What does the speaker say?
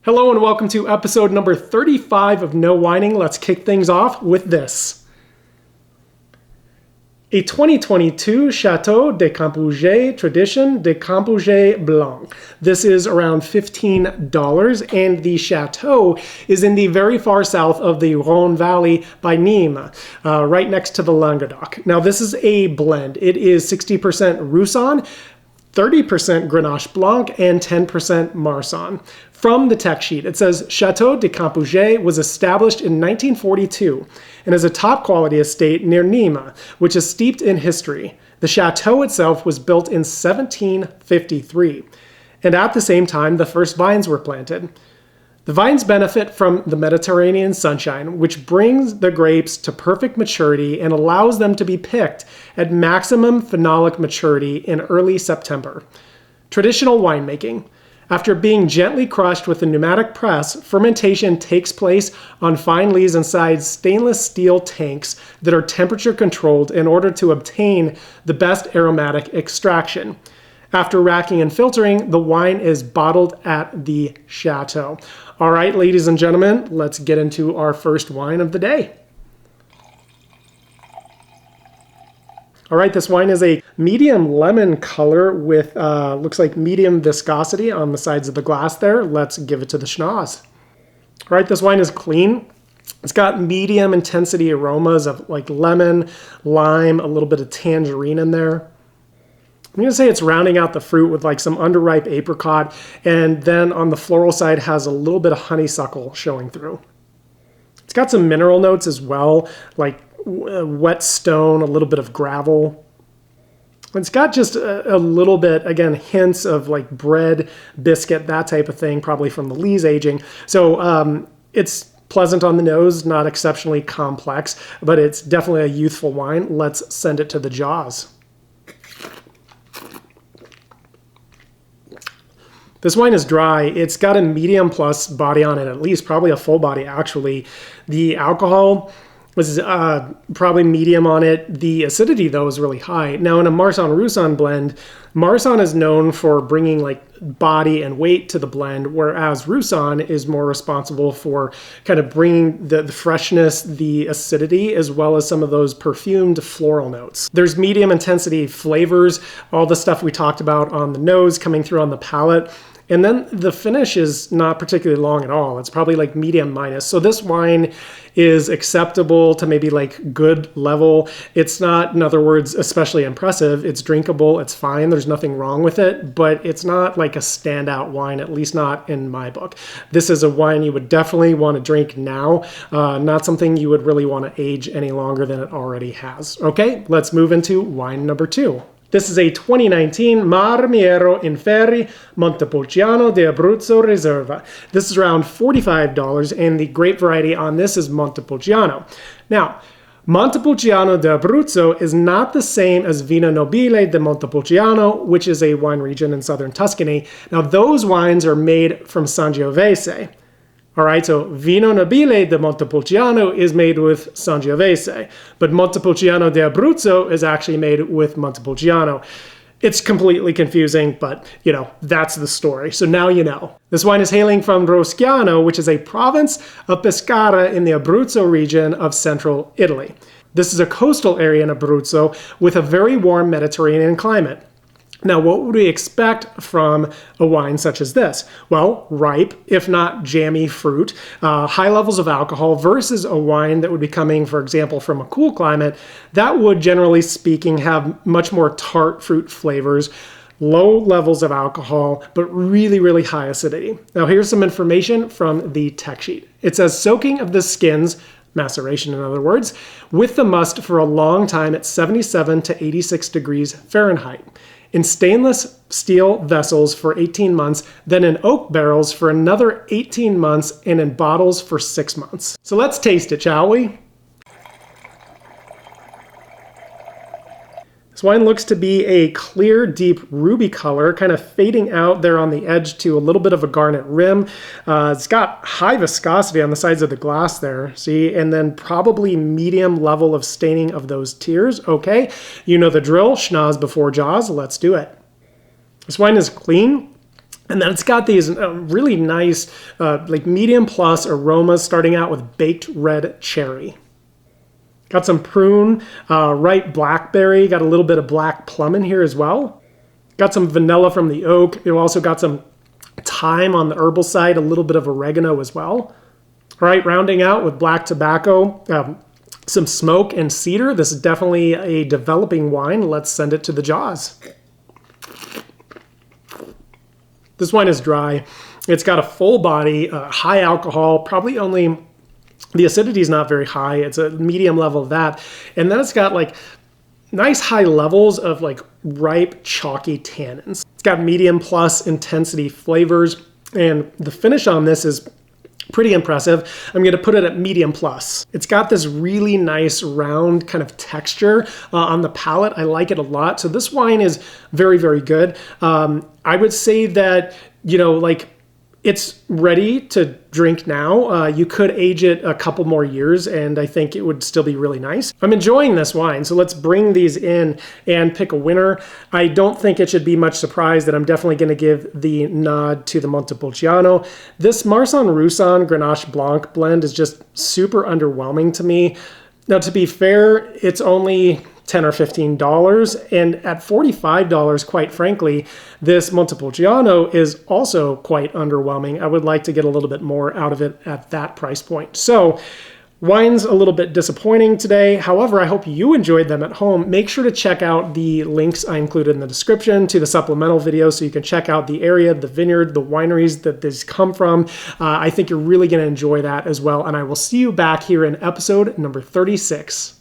Hello and welcome to episode number 35 of No Whining. Let's kick things off with this. A 2022 Château de Campuget Tradition de Campuget Blanc. This is around $15, and the chateau is in the very far south of the Rhône Valley by Nîmes, right next to the Languedoc. Now this is a blend. It is 60% Roussanne, 30% Grenache Blanc, and 10% Marsanne. From the tech sheet, it says, Château de Campuget was established in 1942 and is a top quality estate near Nîmes, which is steeped in history. The chateau itself was built in 1753, and at the same time, the first vines were planted. The vines benefit from the Mediterranean sunshine, which brings the grapes to perfect maturity and allows them to be picked at maximum phenolic maturity in early September. Traditional winemaking. After being gently crushed with a pneumatic press, fermentation takes place on fine lees inside stainless steel tanks that are temperature controlled in order to obtain the best aromatic extraction. After racking and filtering, the wine is bottled at the chateau. All right, ladies and gentlemen, let's get into our first wine of the day. All right, this wine is a medium lemon color with, looks like medium viscosity on the sides of the glass there. Let's give it to the schnoz. All right, this wine is clean. It's got medium intensity aromas of like lemon, lime, a little bit of tangerine in there. I'm going to say it's rounding out the fruit with like some underripe apricot, and then on the floral side has a little bit of honeysuckle showing through. It's got some mineral notes as well, like wet stone, a little bit of gravel. It's got just a little bit, again, hints of like bread, biscuit, that type of thing, probably from the lees aging. So it's pleasant on the nose, not exceptionally complex, but it's definitely a youthful wine. Let's send it to the jaws. This wine is dry. It's got a medium plus body on it, at least, probably a full body actually. The alcohol was probably medium on it. The acidity, though, is really high. Now, in a Marsanne-Roussanne blend, Marsanne is known for bringing like body and weight to the blend, whereas Roussanne is more responsible for kind of bringing the freshness, the acidity, as well as some of those perfumed floral notes. There's medium intensity flavors, all the stuff we talked about on the nose coming through on the palate. And then the finish is not particularly long at all. It's probably like medium minus. So this wine is acceptable to maybe like good level. It's not, in other words, especially impressive. It's drinkable. It's fine. There's nothing wrong with it, but it's not like a standout wine, at least not in my book. This is a wine you would definitely want to drink now, not something you would really want to age any longer than it already has. Okay, let's move into wine number 2. This is a 2019 Marramiero Inferi Montepulciano de Abruzzo Reserva. This is around $45, and the grape variety on this is Montepulciano. Now, Montepulciano de Abruzzo is not the same as Vino Nobile de Montepulciano, which is a wine region in southern Tuscany. Now, those wines are made from Sangiovese. All right, so Vino Nobile de Montepulciano is made with Sangiovese, but Montepulciano de Abruzzo is actually made with Montepulciano. It's completely confusing, but, you know, that's the story. So now you know. This wine is hailing from Rosciano, which is a province of Pescara in the Abruzzo region of central Italy. This is a coastal area in Abruzzo with a very warm Mediterranean climate. Now, what would we expect from a wine such as this? Well, ripe, if not jammy fruit, high levels of alcohol versus a wine that would be coming, for example, from a cool climate that would, generally speaking, have much more tart fruit flavors, low levels of alcohol, but really, really high acidity. Now, here's some information from the tech sheet. It says soaking of the skins, maceration in other words, with the must for a long time at 77 to 86 degrees Fahrenheit. In stainless steel vessels for 18 months, then in oak barrels for another 18 months, and in bottles for 6 months. So let's taste it, shall we? This wine looks to be a clear, deep ruby color, kind of fading out there on the edge to a little bit of a garnet rim. It's got high viscosity on the sides of the glass there, see? And then probably medium level of staining of those tears. Okay, you know the drill, schnoz before jaws, let's do it. This wine is clean. And then it's got these really nice, like medium plus aromas, starting out with baked red cherry. Got some prune, ripe blackberry, got a little bit of black plum in here as well. Got some vanilla from the oak. You've also got some thyme on the herbal side, a little bit of oregano as well. All right, rounding out with black tobacco, some smoke and cedar. This is definitely a developing wine. Let's send it to the jaws. This wine is dry. It's got a full body, high alcohol, probably only, the acidity is not very high. It's a medium level of that. And then it's got like nice high levels of like ripe, chalky tannins. It's got medium plus intensity flavors. And the finish on this is pretty impressive. I'm going to put it at medium plus. It's got this really nice round kind of texture on the palate. I like it a lot. So this wine is very, very good. I would say that, you know, like it's ready to drink now. You could age it a couple more years and I think it would still be really nice. I'm enjoying this wine, so let's bring these in and pick a winner. I don't think it should be much surprise that I'm definitely going to give the nod to the Montepulciano. This Marsan-Roussan Grenache Blanc blend is just super underwhelming to me. Now, to be fair, it's only $10 or $15, and at $45, quite frankly, this Montepulciano is also quite underwhelming. I would like to get a little bit more out of it at that price point. So wine's a little bit disappointing today. However, I hope you enjoyed them at home. Make sure to check out the links I included in the description to the supplemental video so you can check out the area, the vineyard, the wineries that these come from. I think you're really going to enjoy that as well, and I will see you back here in episode number 36.